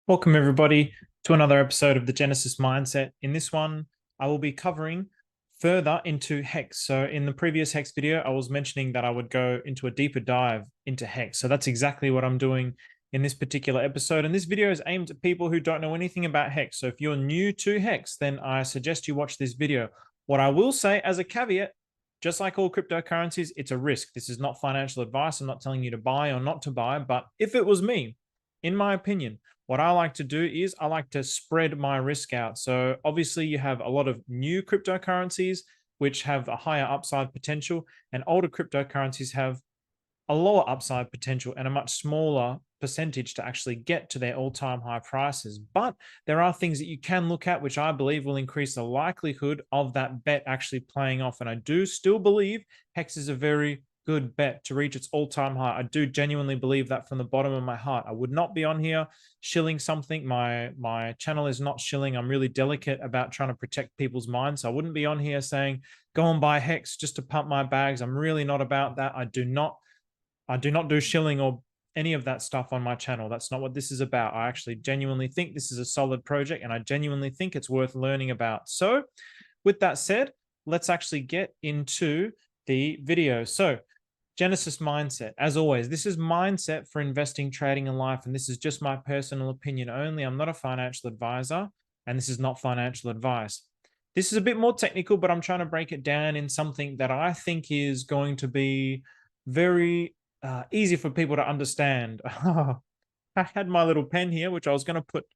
Welcome, everybody, to another episode of the Genesis Mindset. In this one, I will be covering further into HEX. So in the previous HEX video, I was mentioning that I would go into a deeper dive into HEX. So that's exactly what I'm doing in this particular episode. And this video is aimed at people who don't know anything about HEX. So if you're new to HEX, then I suggest you watch this video. What I will say as a caveat, just like all cryptocurrencies, it's a risk. This is not financial advice. I'm not telling you to buy or not to buy. But if it was me, in my opinion, what I like to do is I like to spread my risk out. So obviously you have a lot of new cryptocurrencies which have a higher upside potential, and older cryptocurrencies have a lower upside potential and a much smaller percentage to actually get to their all-time high prices. But there are things that you can look at which I believe will increase the likelihood of that bet actually playing off. And I do still believe HEX is a very good bet to reach its all-time high. I do genuinely believe that from the bottom of my heart. I would not be on here shilling something. My channel is not shilling. I'm really delicate about trying to protect people's minds. So I wouldn't be on here saying, go and buy HEX just to pump my bags. I'm really not about that. I do not do shilling or any of that stuff on my channel. That's not what this is about. I actually genuinely think this is a solid project, and I genuinely think it's worth learning about. So with that said, let's actually get into the video. So Genesis Mindset, as always, this is mindset for investing, trading, and life. And this is just my personal opinion only. I'm not a financial advisor, and this is not financial advice. This is a bit more technical, but I'm trying to break it down in something that I think is going to be very easy for people to understand. I had my little pen here, which I was going to put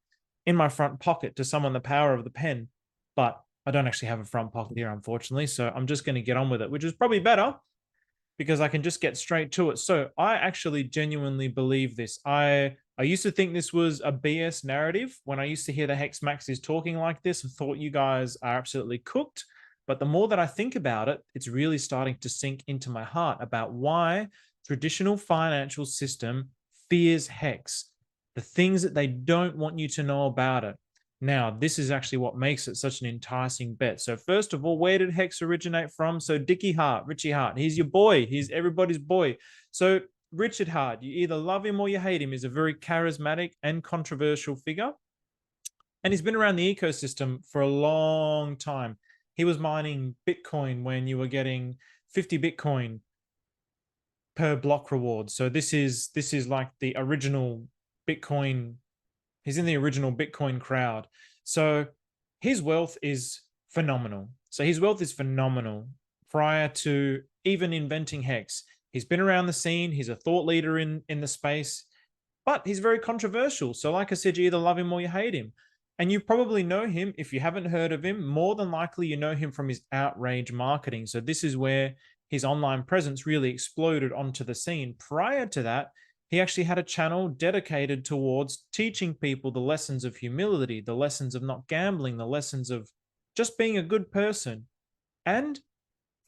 in my front pocket to summon the power of the pen, but I don't actually have a front pocket here, unfortunately. So I'm just going to get on with it, which is probably better because I can just get straight to it. So I actually genuinely believe this. I used to think this was a BS narrative. When I used to hear the Hex Maxis talking like this, I thought you guys are absolutely cooked. But the more that I think about it, it's really starting to sink into my heart about why traditional financial system fears HEX, the things that they don't want you to know about it. Now, this is actually what makes it such an enticing bet. So first of all, where did HEX originate from? So Dicky Hart, Richie Hart, he's your boy. He's everybody's boy. So Richard Hart, you either love him or you hate him, is a very charismatic and controversial figure. And he's been around the ecosystem for a long time. He was mining Bitcoin when you were getting 50 Bitcoin per block reward. So this is like the original Bitcoin. He's in the original Bitcoin crowd. So his wealth is phenomenal. Prior to even inventing HEX. He's been around the scene. He's a thought leader in the space, but he's very controversial. So like I said, you either love him or you hate him. And you probably know him. If you haven't heard of him, more than likely you know him from his outrage marketing. So this is where his online presence really exploded onto the scene. Prior to that, he actually had a channel dedicated towards teaching people the lessons of humility, the lessons of not gambling, the lessons of just being a good person. And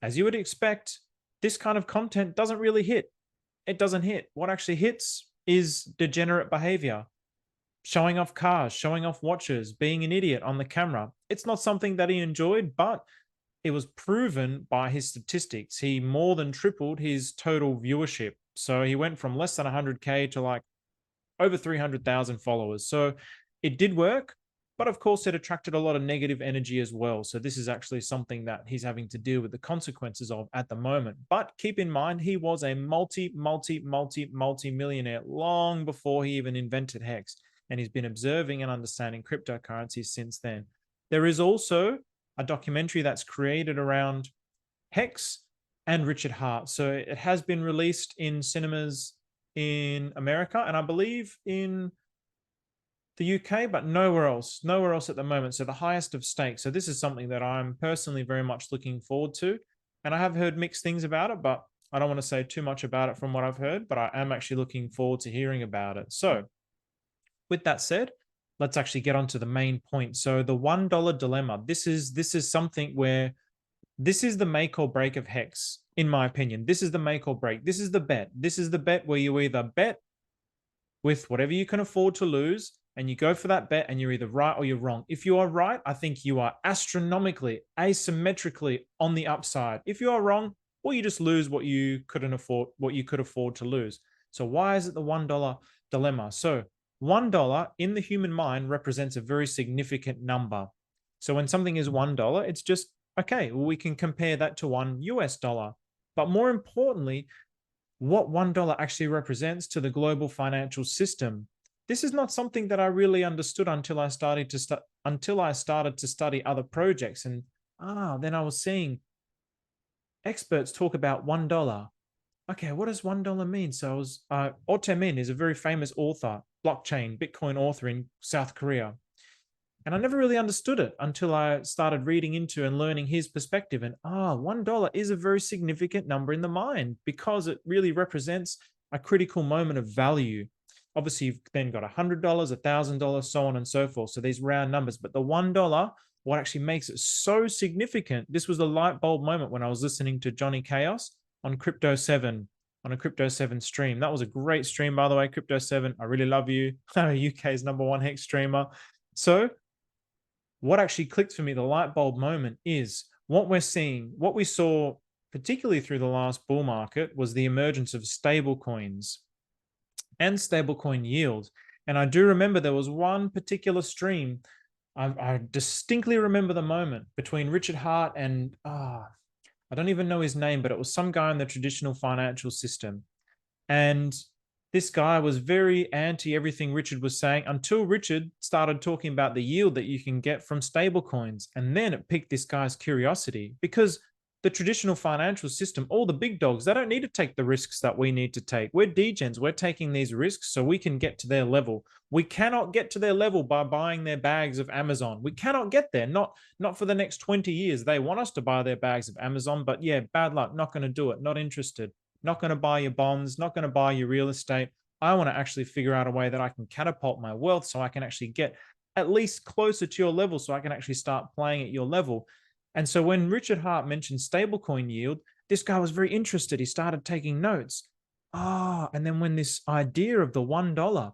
as you would expect, this kind of content doesn't really hit. It doesn't hit. What actually hits is degenerate behavior, showing off cars, showing off watches, being an idiot on the camera. It's not something that he enjoyed, but it was proven by his statistics. He more than tripled his total viewership. So he went from less than 100K to like over 300,000 followers. So it did work, but of course it attracted a lot of negative energy as well. So this is actually something that he's having to deal with the consequences of at the moment. But keep in mind, he was a multi-millionaire long before he even invented HEX. And he's been observing and understanding cryptocurrencies since then. There is also a documentary that's created around HEX and Richard Hart. So it has been released in cinemas in America and I believe in the UK, but nowhere else at the moment. So the highest of stakes. So this is something that I'm personally very much looking forward to. And I have heard mixed things about it, but I don't want to say too much about it from what I've heard, but I am actually looking forward to hearing about it. So with that said, let's actually get on to the main point. So the $1 dilemma. This is something where this is the make or break of HEX, in my opinion. This is the make or break. This is the bet. This is the bet where you either bet with whatever you can afford to lose and you go for that bet and you're either right or you're wrong. If you are right, I think you are astronomically, asymmetrically on the upside. If you are wrong, well, you just lose what you couldn't afford, what you could afford to lose. So why is it the $1 dilemma? So $1 in the human mind represents a very significant number. So when something is $1, it's just, okay, well, we can compare that to $1. But more importantly, what $1 actually represents to the global financial system. This is not something that I really understood until I started to study other projects. And then I was seeing experts talk about $1. Okay, what does $1 mean? So I was Otto Min is a very famous author, blockchain, Bitcoin author in South Korea. And I never really understood it until I started reading into and learning his perspective. And $1 is a very significant number in the mind because it really represents a critical moment of value. Obviously, you've then got $100, $1,000, so on and so forth. So these round numbers, but the $1, what actually makes it so significant, this was the light bulb moment when I was listening to Johnny Chaos on Crypto 7, on a Crypto 7 stream. That was a great stream, by the way, Crypto 7. I really love you. UK's #1 HEX streamer. So what actually clicked for me, the light bulb moment, is what we're seeing, what we saw particularly through the last bull market was the emergence of stable coins and stablecoin yield. And I do remember there was one particular stream. I distinctly remember the moment between Richard Hart and I don't even know his name, but it was some guy in the traditional financial system. And this guy was very anti everything Richard was saying until Richard started talking about the yield that you can get from stablecoins. And then it piqued this guy's curiosity because the traditional financial system, all the big dogs, they don't need to take the risks that we need to take. We're degens. We're taking these risks so we can get to their level. We cannot get to their level by buying their bags of Amazon. We cannot get there, not for the next 20 years. They want us to buy their bags of Amazon, but yeah, bad luck, not going to do it, not interested, not going to buy your bonds, not going to buy your real estate. I want to actually figure out a way that I can catapult my wealth so I can actually get at least closer to your level so I can actually start playing at your level. And so when Richard Hart mentioned stablecoin yield, this guy was very interested. He started taking notes. And then when this idea of the $1,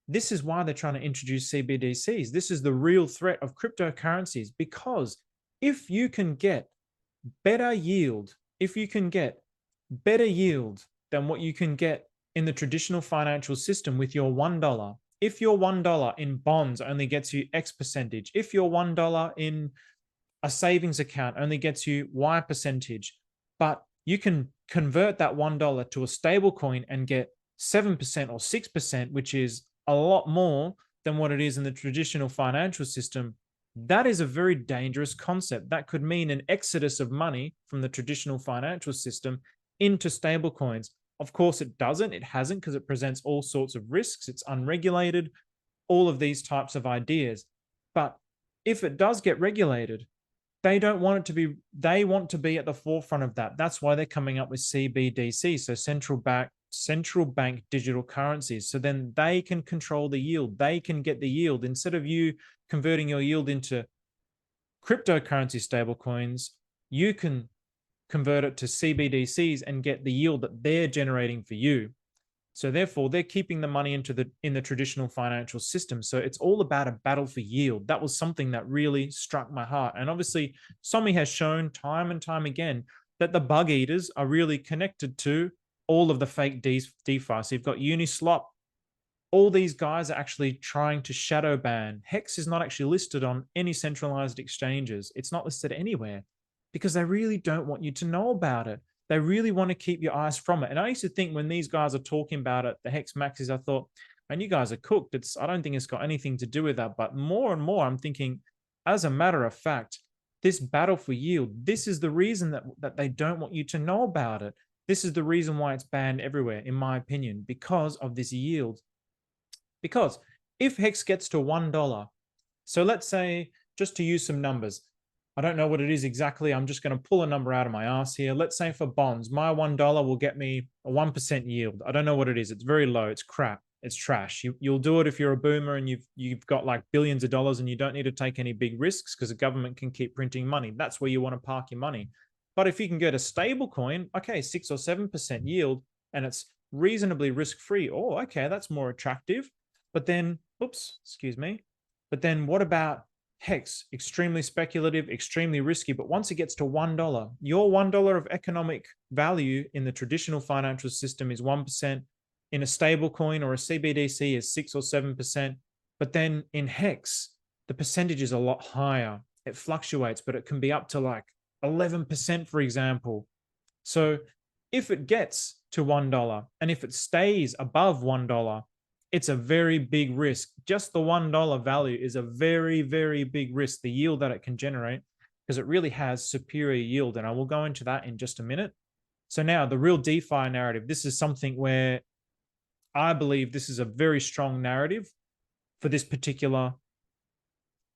this is why they're trying to introduce CBDCs. This is the real threat of cryptocurrencies, because if you can get better yield, than what you can get in the traditional financial system with your $1, if your $1 in bonds only gets you X percentage, if your $1 in a savings account only gets you Y percentage, but you can convert that $1 to a stable coin and get 7% or 6%, which is a lot more than what it is in the traditional financial system. That is a very dangerous concept. That could mean an exodus of money from the traditional financial system into stable coins. Of course, it doesn't. It hasn't, because it presents all sorts of risks. It's unregulated, all of these types of ideas. But if it does get regulated, they don't want it to be, they want to be at the forefront of that. That's why they're coming up with CBDC, so central bank digital currencies. So then they can control the yield. They can get the yield. Instead of you converting your yield into cryptocurrency stablecoins, you can convert it to CBDCs and get the yield that they're generating for you. So therefore, they're keeping the money in the traditional financial system. So it's all about a battle for yield. That was something that really struck my heart. And obviously, Somi has shown time and time again that the bug eaters are really connected to all of the fake DeFi. So you've got Uniswap. All these guys are actually trying to shadow ban. HEX is not actually listed on any centralized exchanges. It's not listed anywhere because they really don't want you to know about it. They really want to keep your eyes from it. And I used to think when these guys are talking about it, the HEX maxes, I thought, man, you guys are cooked. I don't think it's got anything to do with that. But more and more, I'm thinking, as a matter of fact, this battle for yield, this is the reason that they don't want you to know about it. This is the reason why it's banned everywhere, in my opinion, because of this yield. Because if HEX gets to $1, so let's say, just to use some numbers, I don't know what it is exactly. I'm just going to pull a number out of my ass here. Let's say for bonds, my $1 will get me a 1% yield. I don't know what it is. It's very low. It's crap. It's trash. You'll do it if you're a boomer and you've got like billions of dollars and you don't need to take any big risks because the government can keep printing money. That's where you want to park your money. But if you can get a stable coin, okay, 6 or 7% yield, and it's reasonably risk-free. Oh, okay, that's more attractive. But then, but then what about HEX? Extremely speculative, extremely risky. But once it gets to $1, your $1 of economic value in the traditional financial system is 1%. in a stable coin or a CBDC is 6 or 7%. But then in HEX, the percentage is a lot higher. It fluctuates, but it can be up to like 11%, for example. So if it gets to $1 and if it stays above $1, it's a very big risk. Just the $1 value is a very, very big risk, the yield that it can generate, because it really has superior yield. And I will go into that in just a minute. So now the real DeFi narrative, this is something where I believe this is a very strong narrative for this particular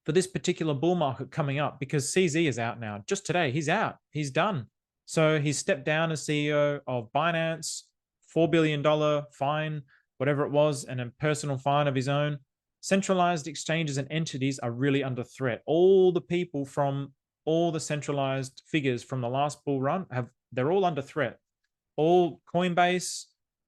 bull market coming up, because CZ is out now. Just today, he's out. He's done. So he stepped down as CEO of Binance, $4 billion fine, whatever it was, and a personal fine of his own. Centralized exchanges and entities are really under threat. All the people from all the centralized figures from the last bull run they're all under threat. All Coinbase,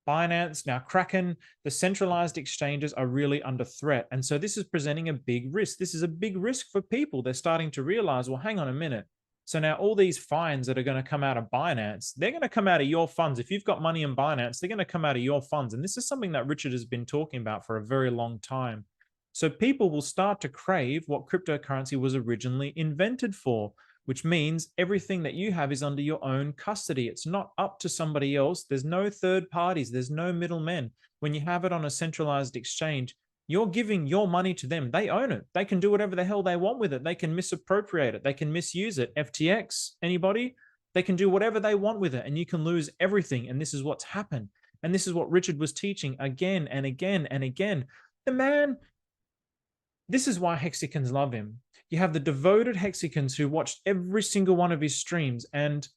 Binance, now Kraken, the centralized exchanges are really under threat. And so this is presenting a big risk. This is a big risk for people. They're starting to realize, well, hang on a minute. So now all these fines that are going to come out of Binance, they're going to come out of your funds. If you've got money in Binance, they're going to come out of your funds. And this is something that Richard has been talking about for a very long time. So people will start to crave what cryptocurrency was originally invented for, which means everything that you have is under your own custody. It's not up to somebody else. There's no third parties. There's no middlemen. When you have it on a centralized exchange, you're giving your money to them. They own it. They can do whatever the hell they want with it. They can misappropriate it. They can misuse it. FTX, anybody? They can do whatever they want with it, and you can lose everything. And this is what's happened. And this is what Richard was teaching again and again and again. The man, this is why Hexicans love him. You have the devoted Hexicans who watched every single one of his streams, and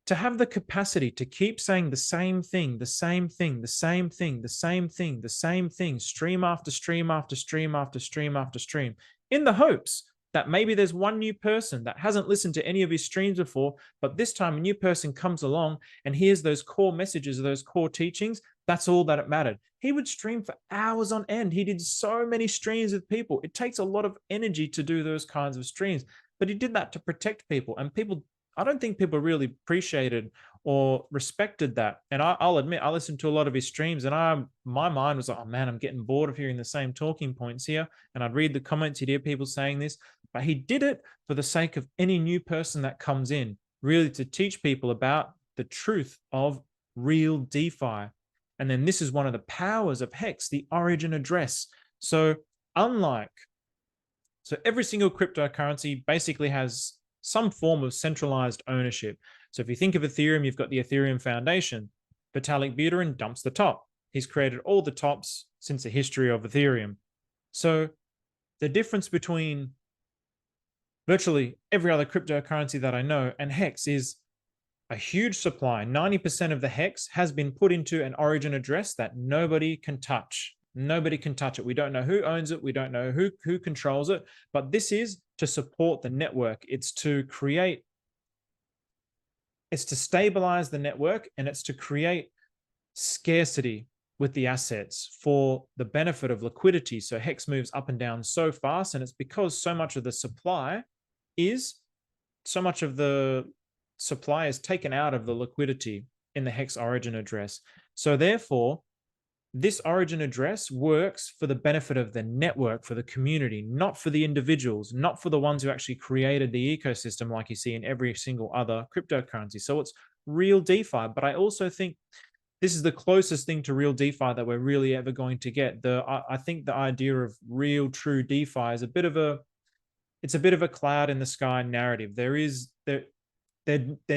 to have the capacity to keep saying the same thing, the same thing, the same thing, the same thing, the same thing, stream after stream after stream after stream after stream, in the hopes that maybe there's one new person that hasn't listened to any of his streams before, but this time a new person comes along and hears those core messages, those core teachings. That's all that it mattered. He would stream for hours on end. He did so many streams with people. It takes a lot of energy to do those kinds of streams, but he did that to protect people. And people, I don't think people really appreciated or respected that. And I'll admit, I listened to a lot of his streams, and my mind was like, oh man, I'm getting bored of hearing the same talking points here. And I'd read the comments, he'd hear people saying this, but he did it for the sake of any new person that comes in, really to teach people about the truth of real DeFi. And then this is one of the powers of HEX, the origin address. So every single cryptocurrency basically has some form of centralized ownership. So if you think of Ethereum, you've got the Ethereum Foundation. Vitalik Buterin dumps the top. He's created all the tops since the history of Ethereum. So the difference between virtually every other cryptocurrency that I know and HEX is a huge supply. 90% of the HEX has been put into an origin address that nobody can touch. Nobody can touch it. We don't know who owns it. We don't know who controls it. But this is to support the network. It's to stabilize the network, and it's to create scarcity with the assets for the benefit of liquidity. So HEX moves up and down so fast, and it's because so much of the supply is taken out of the liquidity in the HEX origin address. So therefore, this origin address works for the benefit of the network, for the community, not for the individuals, not for the ones who actually created the ecosystem like you see in every single other cryptocurrency. So it's real DeFi. But I also think this is the closest thing to real DeFi that we're really ever going to get. I think the idea of real, true DeFi is a bit of a cloud in the sky narrative. There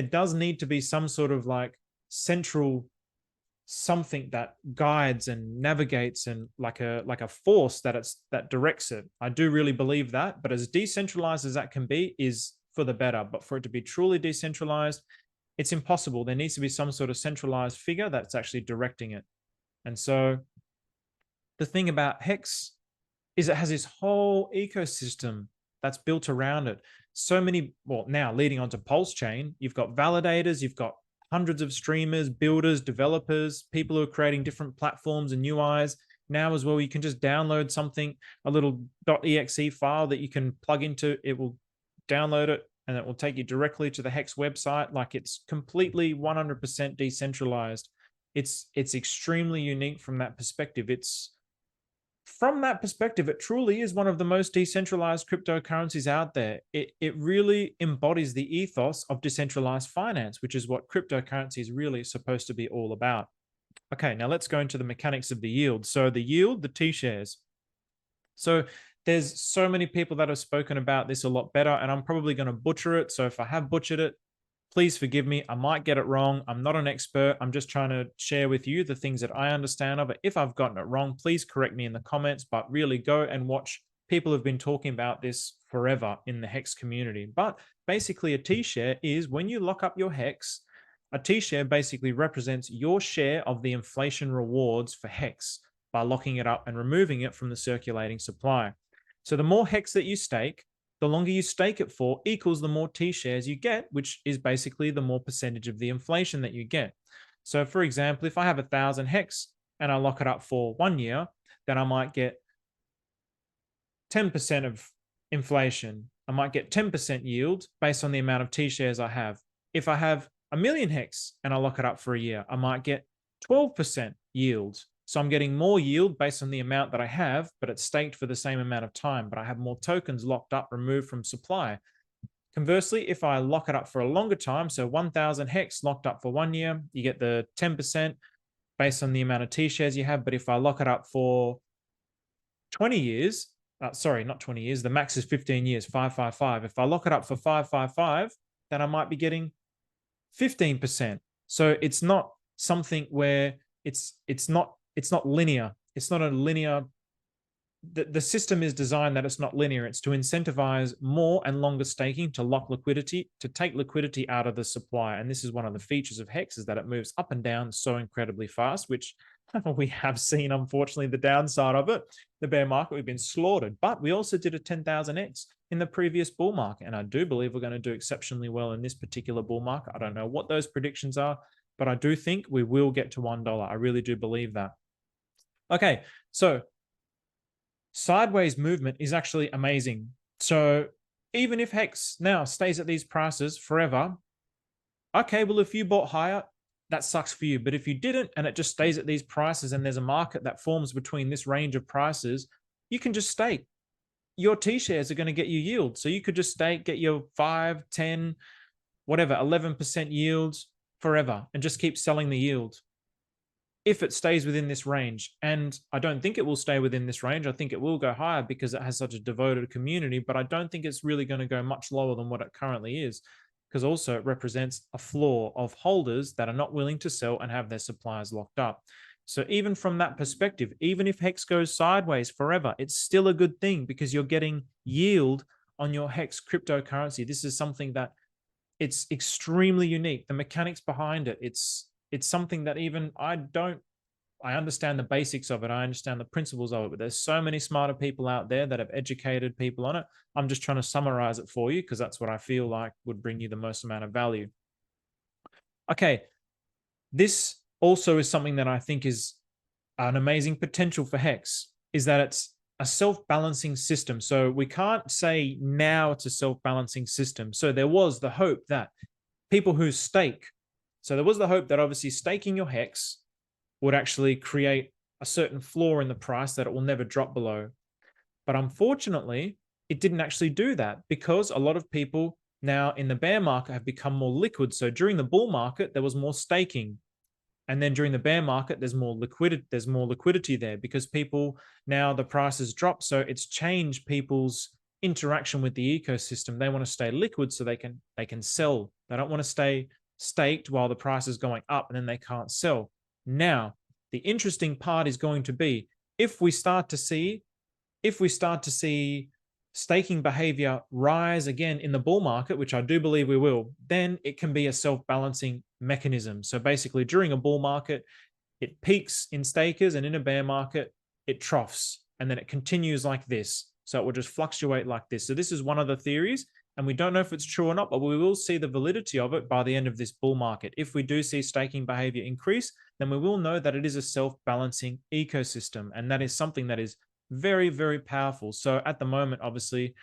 does need to be some sort of like central something that guides and navigates, and like a force that directs it. I do really believe that, but as decentralized as that can be is for the better. But for it to be truly decentralized, it's impossible. There needs to be some sort of centralized figure that's actually directing it. And so the thing about HEX is it has this whole ecosystem that's built around it. So many, well, now leading on to Pulse Chain, you've got validators, you've got hundreds of streamers, builders, developers, people who are creating different platforms and UIs. Now as well, you can just download something, a little .exe file that you can plug into. It will download it, and it will take you directly to the HEX website. Like, it's completely 100% decentralized. It's extremely unique from that perspective. From that perspective, it truly is one of the most decentralized cryptocurrencies out there. It really embodies the ethos of decentralized finance, which is what cryptocurrency is really supposed to be all about. Okay, now let's go into the mechanics of the yield. So the yield, the T-shares. So there's so many people that have spoken about this a lot better, and I'm probably going to butcher it. So if I have butchered it, please forgive me. I might get it wrong. I'm not an expert. I'm just trying to share with you the things that I understand of it. If I've gotten it wrong, please correct me in the comments, but really go and watch. People have been talking about this forever in the HEX community. But basically, a T-share is when you lock up your HEX, a T-share basically represents your share of the inflation rewards for HEX by locking it up and removing it from the circulating supply. So the more HEX that you stake, the longer you stake it for equals the more T-shares you get, which is basically the more percentage of the inflation that you get. So for example, if I have 1,000 HEX and I lock it up for 1 year, then I might get 10% of inflation. I might get 10% yield based on the amount of T-shares I have. If I have 1,000,000 HEX and I lock it up for a year, I might get 12% yield. So I'm getting more yield based on the amount that I have, but it's staked for the same amount of time, but I have more tokens locked up, removed from supply. Conversely, if I lock it up for a longer time, so 1,000 HEX locked up for 1 year, you get the 10% based on the amount of T-shares you have. But if I lock it up for 20 years, sorry, not 20 years, the max is 15 years, 555. If I lock it up for 555, then I might be getting 15%. So it's not something where it's not linear. It's not a linear. The system is designed that it's not linear. It's to incentivize more and longer staking to lock liquidity, to take liquidity out of the supply. And this is one of the features of HEX, is that it moves up and down so incredibly fast, which we have seen, unfortunately, the downside of it. The bear market, we've been slaughtered. But we also did a 10,000x in the previous bull market. And I do believe we're going to do exceptionally well in this particular bull market. I don't know what those predictions are, but I do think we will get to $1. I really do believe that. Okay, so sideways movement is actually amazing. So even if HEX now stays at these prices forever, okay, well, if you bought higher, that sucks for you. But if you didn't and it just stays at these prices and there's a market that forms between this range of prices, you can just stake. Your T-shares are going to get you yield. So you could just stake, get your 5, 10, whatever, 11% yields forever and just keep selling the yield if it stays within this range. And I don't think it will stay within this range. I think it will go higher because it has such a devoted community, but I don't think it's really going to go much lower than what it currently is, because also it represents a flaw of holders that are not willing to sell and have their suppliers locked up. So even from that perspective, even if HEX goes sideways forever, it's still a good thing because you're getting yield on your HEX cryptocurrency. This is something that it's extremely unique. The mechanics behind it, it's something that even I understand the basics of it. I understand the principles of it, but there's so many smarter people out there that have educated people on it. I'm just trying to summarize it for you because that's what I feel like would bring you the most amount of value. Okay, this also is something that I think is an amazing potential for HEX, is that it's a self-balancing system. So we can't say now it's a self-balancing system. So there was the hope that people who stake, so there was the hope that obviously staking your HEX would actually create a certain floor in the price that it will never drop below. But unfortunately, it didn't actually do that because a lot of people now in the bear market have become more liquid. So during the bull market, there was more staking. And then during the bear market, there's more liquidity there because people now the prices drop. So it's changed people's interaction with the ecosystem. They want to stay liquid so they can sell. They don't want to stay staked while the price is going up and then they can't sell. Now, the interesting part is going to be if we start to see staking behavior rise again in the bull market, which I do believe we will, then it can be a self-balancing mechanism. So basically during a bull market, it peaks in stakers, and in a bear market, it troughs, and then it continues like this. So it will just fluctuate like this. So this is one of the theories, and we don't know if it's true or not, but we will see the validity of it by the end of this bull market. If we do see staking behavior increase, then we will know that it is a self-balancing ecosystem, and that is something that is very, very powerful. So at the moment, obviously,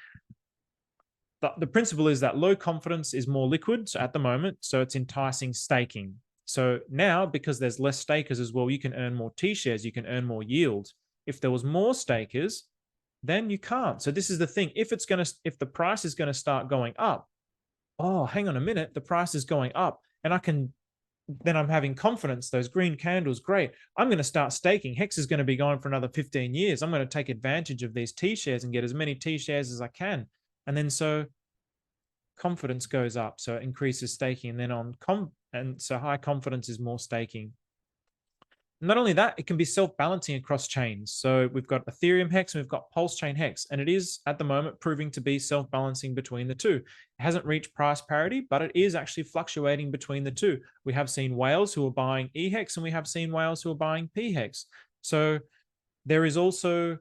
the principle is that low confidence is more liquid. So at the moment, so it's enticing staking. So now, because there's less stakers as well, you can earn more T shares, you can earn more yield. If there was more stakers, then you can't. So this is the thing. If the price is going to start going up, oh, hang on a minute, the price is going up, and then I'm having confidence. Those green candles, great. I'm going to start staking. HEX is going to be going for another 15 years. I'm going to take advantage of these T shares and get as many T shares as I can. And then so confidence goes up, so it increases staking, and then so high confidence is more staking. Not only that, it can be self-balancing across chains. So we've got Ethereum HEX and we've got Pulse Chain HEX, and it is at the moment proving to be self-balancing between the two. It hasn't reached price parity, but it is actually fluctuating between the two. We have seen whales who are buying EHEX and we have seen whales who are buying PHEX. So there is also,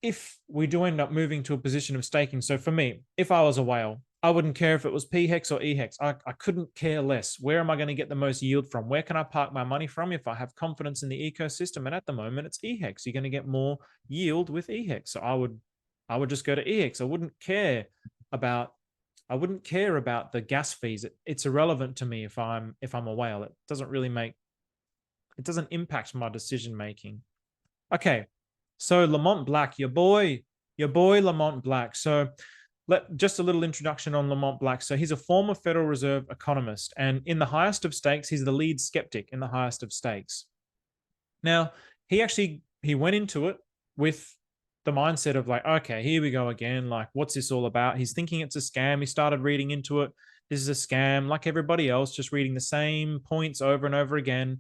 if we do end up moving to a position of staking, so for me, if I was a whale, I wouldn't care if it was PHEX or EHEX. I couldn't care less. Where am I going to get the most yield from? Where can I park my money from if I have confidence in the ecosystem? And at the moment, it's EHEX. You're going to get more yield with EHEX. So I would just go to EHEX. I wouldn't care about the gas fees. It's irrelevant to me if I'm a whale. It doesn't impact my decision making. Okay, so Lamont Black, your boy Lamont Black. So just a little introduction on Lamont Black. So he's a former Federal Reserve economist, and in the highest of stakes, he's the lead skeptic in the highest of stakes. Now, he went into it with the mindset of like, okay, here we go again. Like, what's this all about? He's thinking it's a scam. He started reading into it. This is a scam, like everybody else, just reading the same points over and over again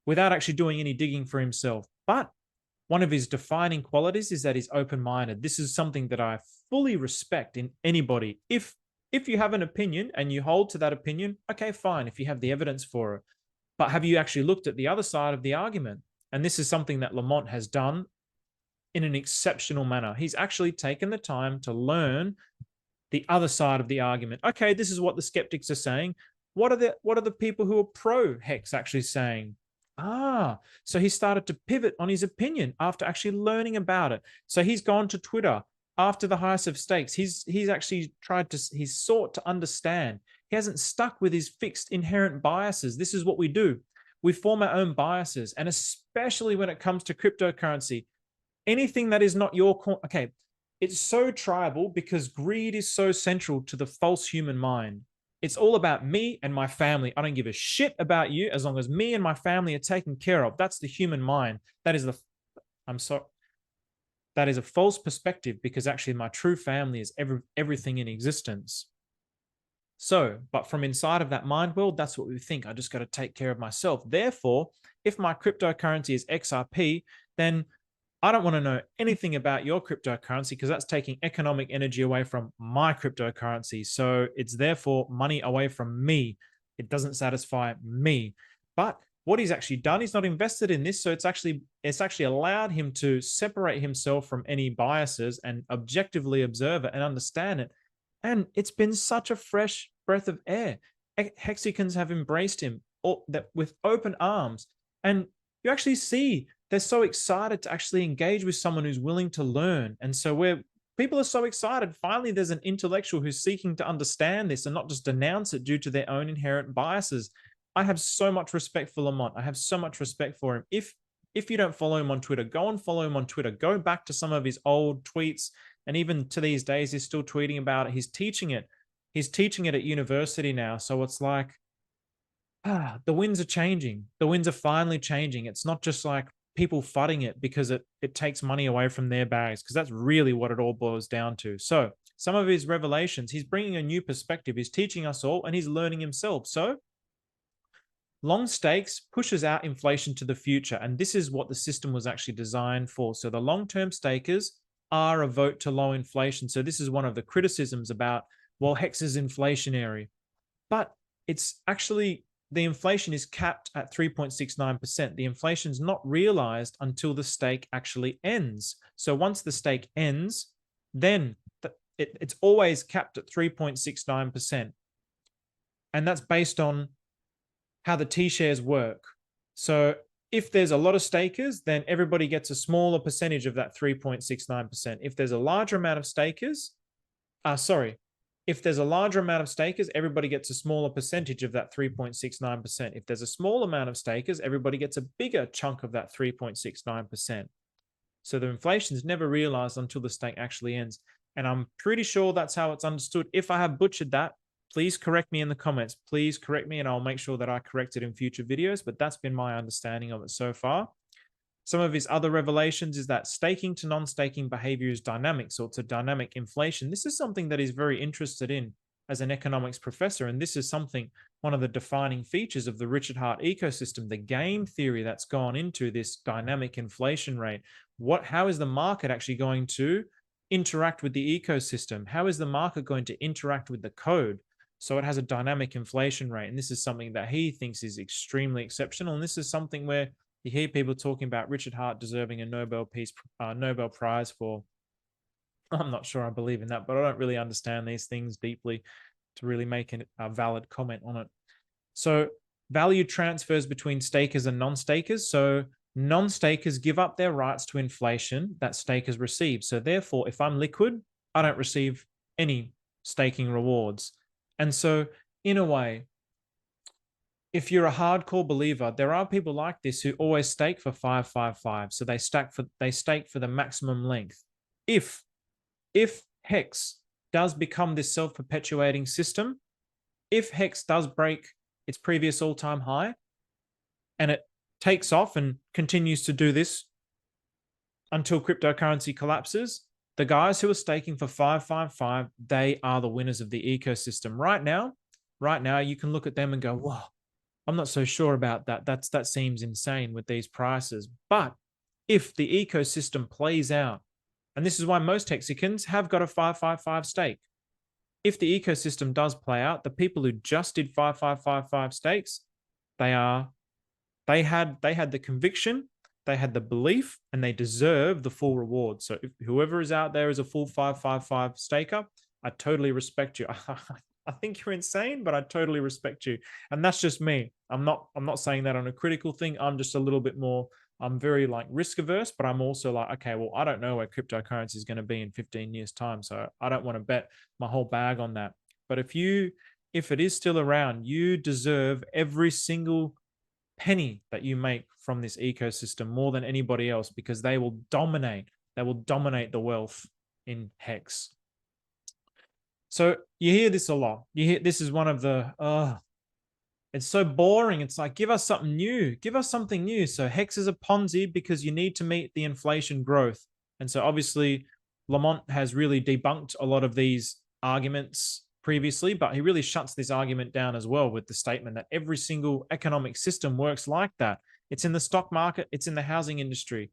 without actually doing any digging for himself. But one of his defining qualities is that he's open-minded. This is something that I fully respect in anybody. If you have an opinion and you hold to that opinion, okay, fine, if you have the evidence for it. But have you actually looked at the other side of the argument? And this is something that Lamont has done in an exceptional manner. He's actually taken the time to learn the other side of the argument. Okay, this is what the skeptics are saying. What are the people who are pro-HEX actually saying? So he started to pivot on his opinion after actually learning about it. So he's gone to Twitter after the highest of stakes. He's sought to understand. He hasn't stuck with his fixed inherent biases. This is what we do. We form our own biases, and especially when it comes to cryptocurrency, anything that is not your okay, it's so tribal because greed is so central to the false human mind. It's all about me and my family. I don't give a shit about you as long as me and my family are taken care of. That's the human mind. That is a false perspective, because actually my true family is everything in existence. So, but from inside of that mind world, that's what we think. I just got to take care of myself. Therefore, if my cryptocurrency is XRP, then I don't want to know anything about your cryptocurrency, because that's taking economic energy away from my cryptocurrency. So it's therefore money away from me. It doesn't satisfy me. But what he's actually done, he's not invested in this. So it's actually allowed him to separate himself from any biases and objectively observe it and understand it. And it's been such a fresh breath of air. Hexicans have embraced him with open arms. And you actually see they're so excited to actually engage with someone who's willing to learn. And so people are so excited, finally there's an intellectual who's seeking to understand this and not just denounce it due to their own inherent biases. I have so much respect for Lamont. I have so much respect for him. If you don't follow him on Twitter, go and follow him on Twitter. Go back to some of his old tweets, and even to these days, he's still tweeting about it. He's teaching it. He's teaching it at university now. So it's like, the winds are changing. The winds are finally changing. It's not just like people fudding it because it takes money away from their bags, because that's really what it all boils down to. So some of his revelations, he's bringing a new perspective. He's teaching us all, and he's learning himself. So long stakes pushes out inflation to the future, and this is what the system was actually designed for. So the long-term stakers are a vote to low inflation. So this is one of the criticisms about, well, HEX is inflationary, but it's actually, the inflation is capped at 3.69%. The inflation is not realized until the stake actually ends. So once the stake ends, then it's always capped at 3.69%. And that's based on how the T-shares work. So if there's a lot of stakers, then everybody gets a smaller percentage of that 3.69%. If there's a larger amount of stakers, if there's a larger amount of stakers, everybody gets a smaller percentage of that 3.69%. If there's a small amount of stakers, everybody gets a bigger chunk of that 3.69%. So the inflation is never realized until the stake actually ends. And I'm pretty sure that's how it's understood. If I have butchered that, please correct me in the comments. Please correct me and I'll make sure that I correct it in future videos. But that's been my understanding of it so far. Some of his other revelations is that staking to non-staking behavior is dynamic. So it's a dynamic inflation. This is something that he's very interested in as an economics professor. And this is something, one of the defining features of the Richard Heart ecosystem, the game theory that's gone into this dynamic inflation rate. How is the market actually going to interact with the ecosystem? How is the market going to interact with the code? So it has a dynamic inflation rate. And this is something that he thinks is extremely exceptional. And this is something where you hear people talking about Richard Heart deserving a Nobel Prize for. I'm not sure I believe in that, but I don't really understand these things deeply to really make a valid comment on it. So value transfers between stakers and non-stakers. So non-stakers give up their rights to inflation that stakers receive. So therefore, if I'm liquid, I don't receive any staking rewards. And so in a way, if you're a hardcore believer, there are people like this who always stake for 555. So they stake for the maximum length. If HEX does become this self-perpetuating system, if HEX does break its previous all-time high and it takes off and continues to do this until cryptocurrency collapses, the guys who are staking for 555, they are the winners of the ecosystem. Right now, you can look at them and go, whoa, I'm not so sure about that. That seems insane with these prices. But if the ecosystem plays out, and this is why most Hexicans have got a 555 stake. If the ecosystem does play out, the people who just did 5555 stakes, they had the conviction, they had the belief, and they deserve the full reward. So if whoever is out there is a full 555 staker, I totally respect you. I think you're insane, but I totally respect you. And that's just me. I'm not saying that on a critical thing. I'm just a little bit more, I'm very like risk averse, but I'm also like, okay, well, I don't know where cryptocurrency is going to be in 15 years time. So I don't want to bet my whole bag on that. But if it is still around, you deserve every single penny that you make from this ecosystem more than anybody else, because they will dominate the wealth in HEX. So you hear this a lot. This is one of the, it's so boring. It's like, give us something new. Give us something new. So HEX is a Ponzi because you need to meet the inflation growth. And so obviously Lamont has really debunked a lot of these arguments previously, but he really shuts this argument down as well with the statement that every single economic system works like that. It's in the stock market. It's in the housing industry.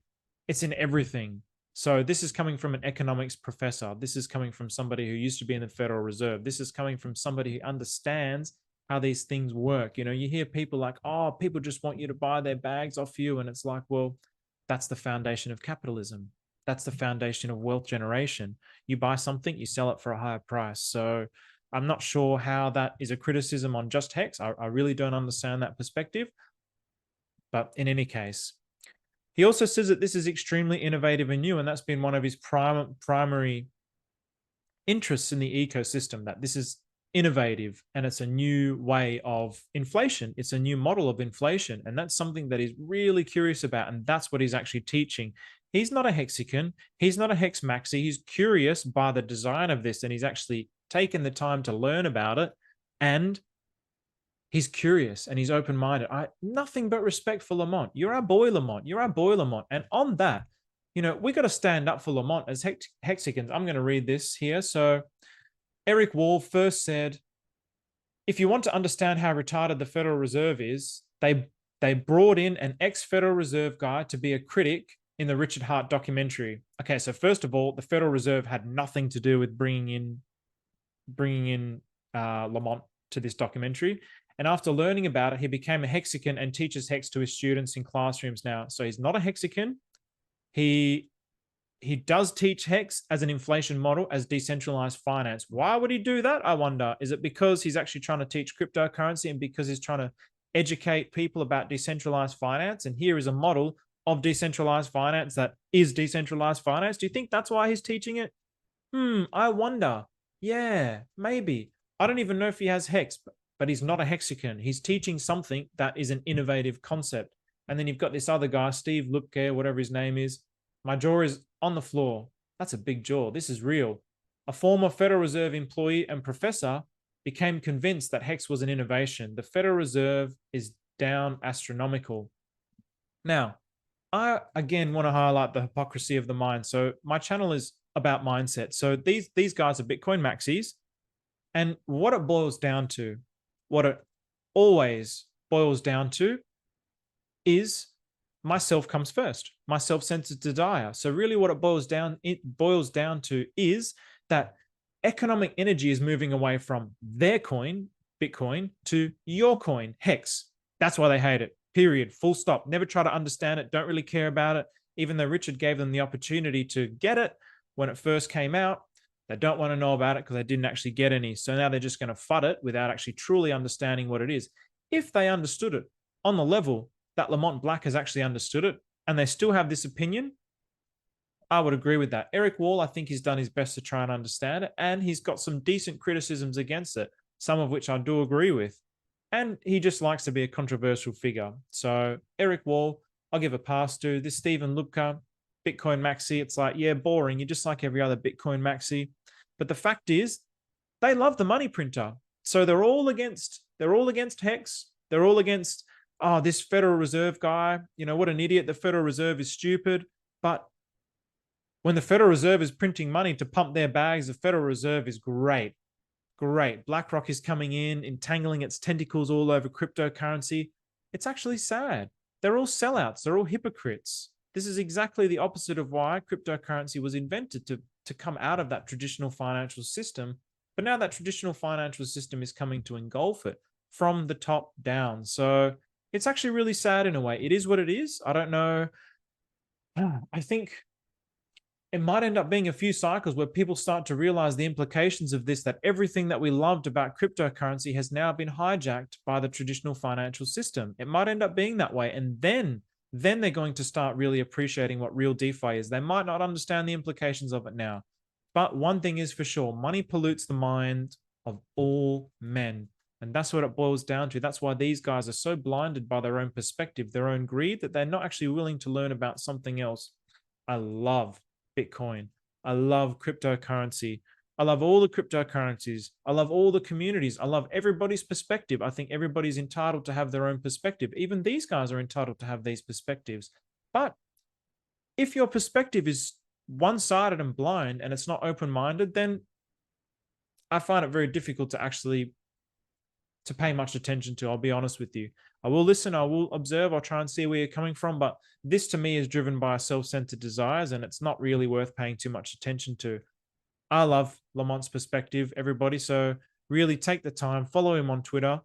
It's in everything. So this is coming from an economics professor. This is coming from somebody who used to be in the Federal Reserve. This is coming from somebody who understands how these things work. You know, you hear people like, oh, people just want you to buy their bags off you. And it's like, well, that's the foundation of capitalism. That's the foundation of wealth generation. You buy something, you sell it for a higher price. So I'm not sure how that is a criticism on just HEX. I really don't understand that perspective. But in any case, he also says that this is extremely innovative and new, and that's been one of his primary interests in the ecosystem, that this is innovative and it's a new way of inflation. It's a new model of inflation, and that's something that he's really curious about, and that's what he's actually teaching. He's not a Hexican. He's not a Hex Maxi. He's curious by the design of this, and he's actually taken the time to learn about it, and he's curious and he's open-minded. Nothing but respect for Lamont. You're our boy, Lamont. You're our boy, Lamont. And on that, you know, we got to stand up for Lamont as Hexicans. I'm going to read this here. So Eric Wall first said, if you want to understand how retarded the Federal Reserve is, they brought in an ex-Federal Reserve guy to be a critic in the Richard Heart documentary. Okay, so first of all, the Federal Reserve had nothing to do with bringing in Lamont to this documentary. And after learning about it, he became a Hexican and teaches HEX to his students in classrooms now. So he's not a Hexican. He does teach HEX as an inflation model, as decentralized finance. Why would he do that, I wonder? Is it because he's actually trying to teach cryptocurrency and because he's trying to educate people about decentralized finance? And here is a model of decentralized finance that is decentralized finance. Do you think that's why he's teaching it? I wonder. Yeah, maybe. I don't even know if he has HEX, but he's not a hexagon. He's teaching something that is an innovative concept. And then you've got this other guy, Steve Lupke, whatever his name is. My jaw is on the floor. That's a big jaw. This is real. A former Federal Reserve employee and professor became convinced that HEX was an innovation. The Federal Reserve is down astronomical. Now, I again want to highlight the hypocrisy of the mind. So my channel is about mindset. So these guys are Bitcoin maxis, and what it boils down to, what it always boils down to, is myself comes first. My self-centered desire. So really, what it boils down to is that economic energy is moving away from their coin, Bitcoin, to your coin, HEX. That's why they hate it. Period. Full stop. Never try to understand it. Don't really care about it. Even though Richard gave them the opportunity to get it when it first came out, they don't want to know about it because they didn't actually get any. So now they're just going to FUD it without actually truly understanding what it is. If they understood it on the level that Lamont Black has actually understood it, and they still have this opinion, I would agree with that. Eric Wall, I think he's done his best to try and understand it, and he's got some decent criticisms against it, some of which I do agree with. And he just likes to be a controversial figure. So Eric Wall, I'll give a pass to. This Stephen Lupka, Bitcoin maxi, it's like, yeah, boring. You're just like every other Bitcoin maxi. But the fact is, they love the money printer. So they're all against HEX. They're all against, oh, this Federal Reserve guy, you know, what an idiot. The Federal Reserve is stupid. But when the Federal Reserve is printing money to pump their bags, the Federal Reserve is great. Great. BlackRock is coming in, entangling its tentacles all over cryptocurrency. It's actually sad. They're all sellouts. They're all hypocrites. This is exactly the opposite of why cryptocurrency was invented, to come out of that traditional financial system. But now that traditional financial system is coming to engulf it from the top down. So it's actually really sad in a way. It is what it is. I don't know. I think it might end up being a few cycles where people start to realize the implications of this, that everything that we loved about cryptocurrency has now been hijacked by the traditional financial system. It might end up being that way. And then they're going to start really appreciating what real DeFi is. They might not understand the implications of it now. But one thing is for sure, money pollutes the mind of all men. And that's what it boils down to. That's why these guys are so blinded by their own perspective, their own greed, that they're not actually willing to learn about something else. I love Bitcoin. I love cryptocurrency. I love all the cryptocurrencies. I love all the communities. I love everybody's perspective. I think everybody's entitled to have their own perspective. Even these guys are entitled to have these perspectives. But if your perspective is one-sided and blind and it's not open-minded, then I find it very difficult to actually pay much attention to. I'll be honest with you. I will listen, I will observe, I'll try and see where you're coming from, but this to me is driven by self-centered desires, and it's not really worth paying too much attention to. I love Lamont's perspective, everybody, so really take the time, follow him on Twitter,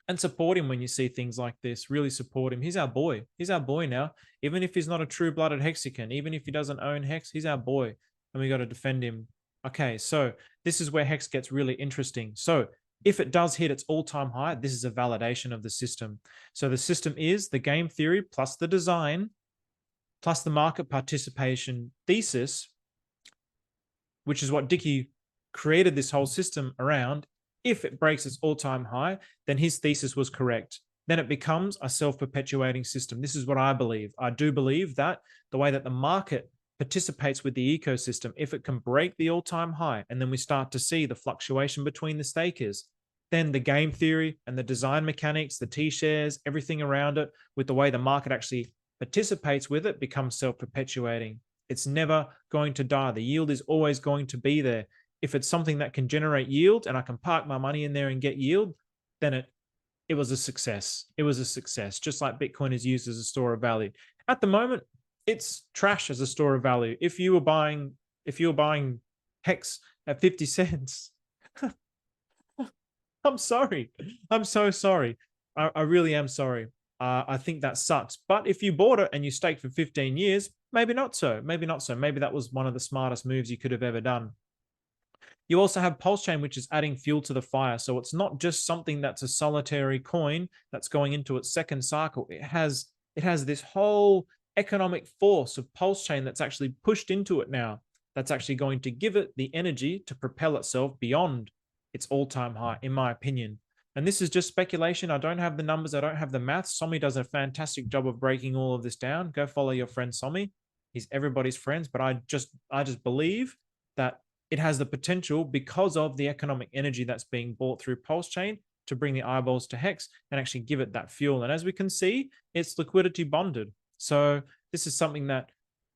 and support him when you see things like this. Really support him. He's our boy. He's our boy now. Even if he's not a true-blooded hexagon, even if he doesn't own HEX, he's our boy, and we got to defend him. Okay, so this is where HEX gets really interesting. So if it does hit its all-time high, this is a validation of the system. So the system is the game theory plus the design plus the market participation thesis, which is what Dicky created this whole system around. If it breaks its all-time high, then his thesis was correct. Then it becomes a self-perpetuating system. This is what I believe. I do believe that the way that the market participates with the ecosystem, if it can break the all-time high, and then we start to see the fluctuation between the stakers, then the game theory and the design mechanics, the T-shares, everything around it, with the way the market actually participates with it, becomes self-perpetuating. It's never going to die. The yield is always going to be there. If it's something that can generate yield and I can park my money in there and get yield, then it was a success. It was a success, just like Bitcoin is used as a store of value. At the moment, it's trash as a store of value. If you were buying HEX at 50 cents, I'm sorry. I'm so sorry. I really am sorry. I think that sucks. But if you bought it and you staked for 15 years, maybe not so. Maybe not so. Maybe that was one of the smartest moves you could have ever done. You also have Pulse Chain, which is adding fuel to the fire. So it's not just something that's a solitary coin that's going into its second cycle. It has this whole economic force of Pulse Chain that's actually pushed into it now. that's actually going to give it the energy to propel itself beyond its all-time high, in my opinion. And this is just speculation. I don't have the numbers. I don't have the maths. Somi does a fantastic job of breaking all of this down. Go follow your friend Somi. He's everybody's friends, but I just believe that it has the potential, because of the economic energy that's being bought through Pulse Chain, to bring the eyeballs to HEX and actually give it that fuel. And as we can see, it's liquidity bonded. So this is something that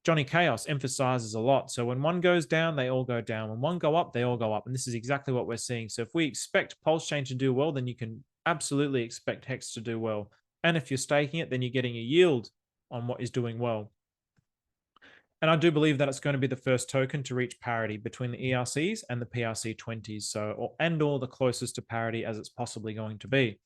Johnny Chaos emphasizes a lot. So when one goes down, they all go down. When one go up, they all go up. And this is exactly what we're seeing. So if we expect Pulse Chain to do well, then you can absolutely expect HEX to do well. And if you're staking it, then you're getting a yield on what is doing well. And I do believe that it's going to be the first token to reach parity between the ERCs and the PRC20s. So, or the closest to parity as it's possibly going to be.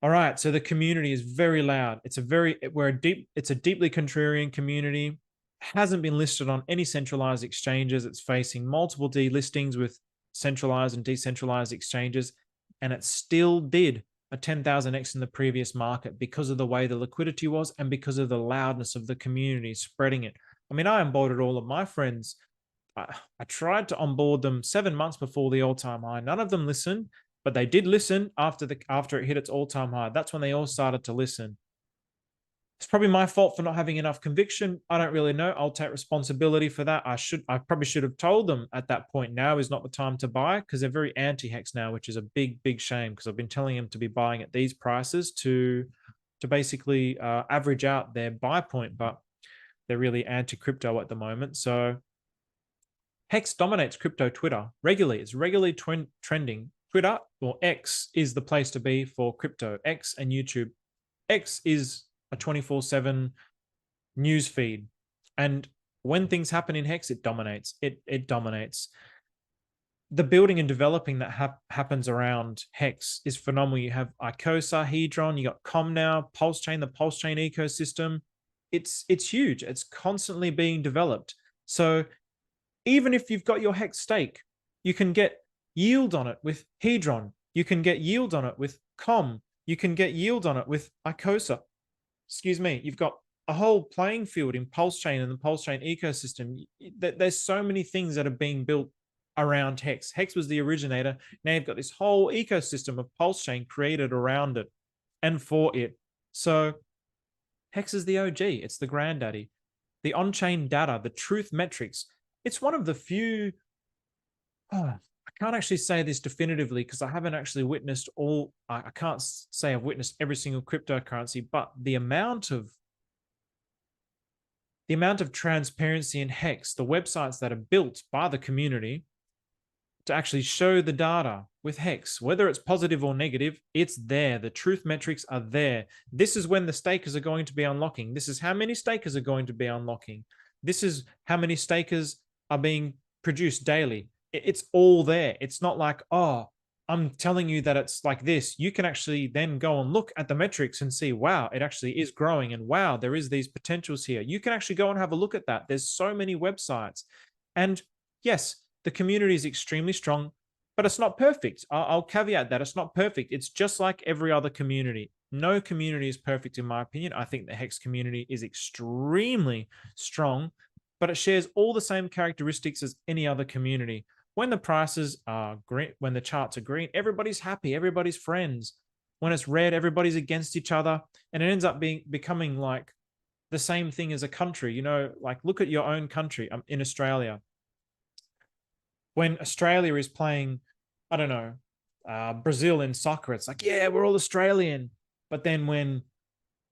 All right, so the community is very loud. It's a deeply contrarian community. Hasn't been listed on any centralized exchanges. It's facing multiple delistings with centralized and decentralized exchanges, and it still did a 10,000x in the previous market because of the way the liquidity was and because of the loudness of the community spreading it. I mean, I onboarded all of my friends. I tried to onboard them 7 months before the all-time high. None of them listened, but they did listen after it hit its all-time high. That's when they all started to listen. It's probably my fault for not having enough conviction. I don't really know. I'll take responsibility for that. I probably should have told them at that point, now is not the time to buy, because they're very anti-HEX now, which is a big shame, because I've been telling them to be buying at these prices to basically average out their buy point, but they're really anti-crypto at the moment. So HEX dominates crypto Twitter regularly. It's regularly trending. Twitter, or X, is the place to be for crypto. X and YouTube. X is a 24/7 news feed, and when things happen in HEX, it dominates. It dominates. The building and developing that happens around HEX is phenomenal. You have Icosa, Hedron, you got ComNow, Pulse Chain, the Pulse Chain ecosystem. It's huge. It's constantly being developed. So even if you've got your HEX stake, you can get yield on it with Hedron. You can get yield on it with Com. You can get yield on it with Icosa. Excuse me. You've got a whole playing field in Pulse Chain and the Pulse Chain ecosystem. There's so many things that are being built around HEX. HEX was the originator. Now you've got this whole ecosystem of Pulse Chain created around it and for it. So HEX is the OG. It's the granddaddy. The on-chain data, the truth metrics. It's one of the few. I can't actually say this definitively because I haven't actually witnessed all. I can't say I've witnessed every single cryptocurrency, but the amount of transparency in HEX, the websites that are built by the community to actually show the data with HEX, whether it's positive or negative, it's there. The truth metrics are there. This is when the stakers are going to be unlocking. This is how many stakers are going to be unlocking. This is how many stakers are being produced daily. It's all there. It's not like, oh, I'm telling you that it's like this. You can actually then go and look at the metrics and see, wow, it actually is growing, and wow, there is these potentials here. You can actually go and have a look at that. There's so many websites. And yes, the community is extremely strong, but it's not perfect. I'll caveat that. It's not perfect. It's just like every other community. No community is perfect, in my opinion. I think the HEX community is extremely strong, but it shares all the same characteristics as any other community. When the prices are green, when the charts are green, everybody's happy, everybody's friends. When it's red, everybody's against each other, and it ends up becoming like the same thing as a country. You know, like look at your own country. In Australia. When Australia is playing, I don't know, Brazil in soccer, it's like, yeah, we're all Australian. But then when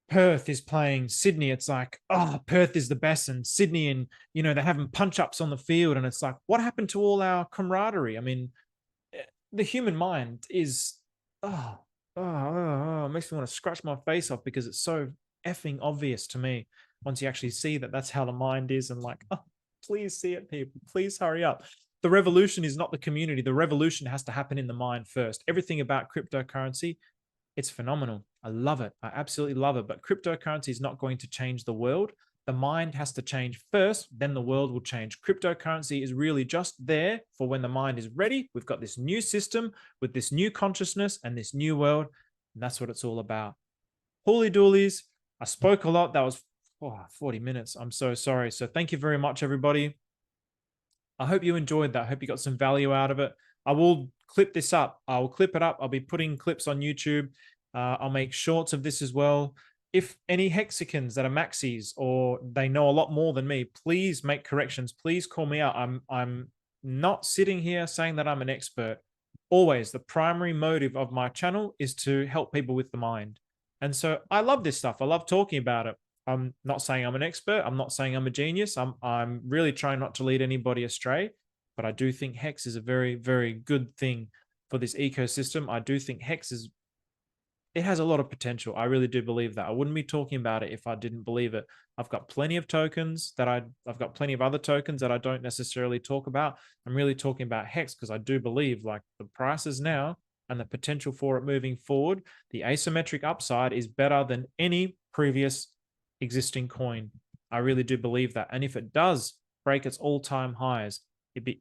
Perth is playing Sydney, it's like, oh, Perth is the best, and Sydney, and they're having punch-ups on the field, and it's like, what happened to all our camaraderie? I mean, the human mind is it makes me want to scratch my face off because it's so effing obvious to me once you actually see that that's how the mind is, and like, oh, please see it, people, please hurry up. The revolution is not the community. The revolution has to happen in the mind first. Everything about cryptocurrency, it's phenomenal. I love it. I absolutely love it. But cryptocurrency is not going to change the world. The mind has to change first, then the world will change. Cryptocurrency is really just there for when the mind is ready. We've got this new system with this new consciousness and this new world, and that's what it's all about. Holy doolies. I spoke a lot. That was 40 minutes. I'm so sorry. So thank you very much, everybody. I hope you enjoyed that. I hope you got some value out of it. I will clip this up. I will clip it up. I'll be putting clips on YouTube. I'll make shorts of this as well. If any hexicans that are maxis or they know a lot more than me, please make corrections. Please call me out. I'm not sitting here saying that I'm an expert. Always the primary motive of my channel is to help people with the mind. And so I love this stuff. I love talking about it. I'm not saying I'm an expert. I'm not saying I'm a genius. I'm really trying not to lead anybody astray, but I do think Hex is a very, very good thing for this ecosystem. I do think Hex is, it has a lot of potential. I really do believe that. I wouldn't be talking about it if I didn't believe it. I've got plenty of tokens that I've got plenty of other tokens that I don't necessarily talk about. I'm really talking about Hex because I do believe like the prices now and the potential for it moving forward, the asymmetric upside is better than any previous existing coin. I really do believe that. And if it does break its all-time highs, it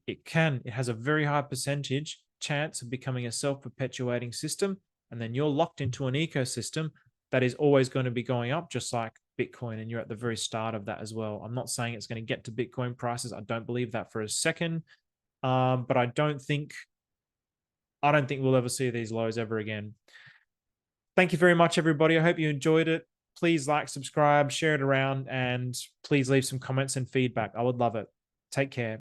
has a very high percentage chance of becoming a self-perpetuating system. And then you're locked into an ecosystem that is always going to be going up, just like Bitcoin. And you're at the very start of that as well. I'm not saying it's going to get to Bitcoin prices. I don't believe that for a second. But I don't think we'll ever see these lows ever again. Thank you very much, everybody. I hope you enjoyed it. Please like, subscribe, share it around, and please leave some comments and feedback. I would love it. Take care.